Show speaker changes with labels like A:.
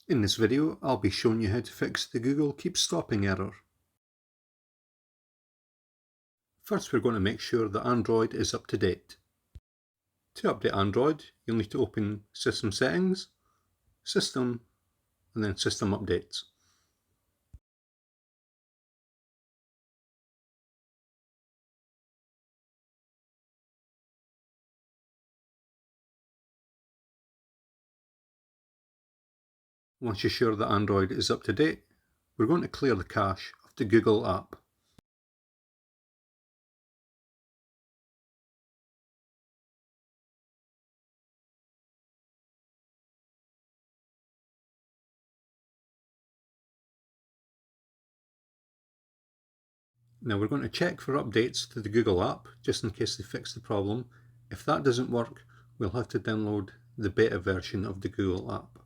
A: In this video, I'll be showing you how to fix the Google Keeps Stopping error. First, we're going to make sure that Android is up to date. To update Android, you'll need to open System Settings, System, and then System Updates. Once you're sure that Android is up to date, we're going to clear the cache of the Google app. Now we're going to check for updates to the Google app, just in case they fix the problem. If that doesn't work, we'll have to download the beta version of the Google app.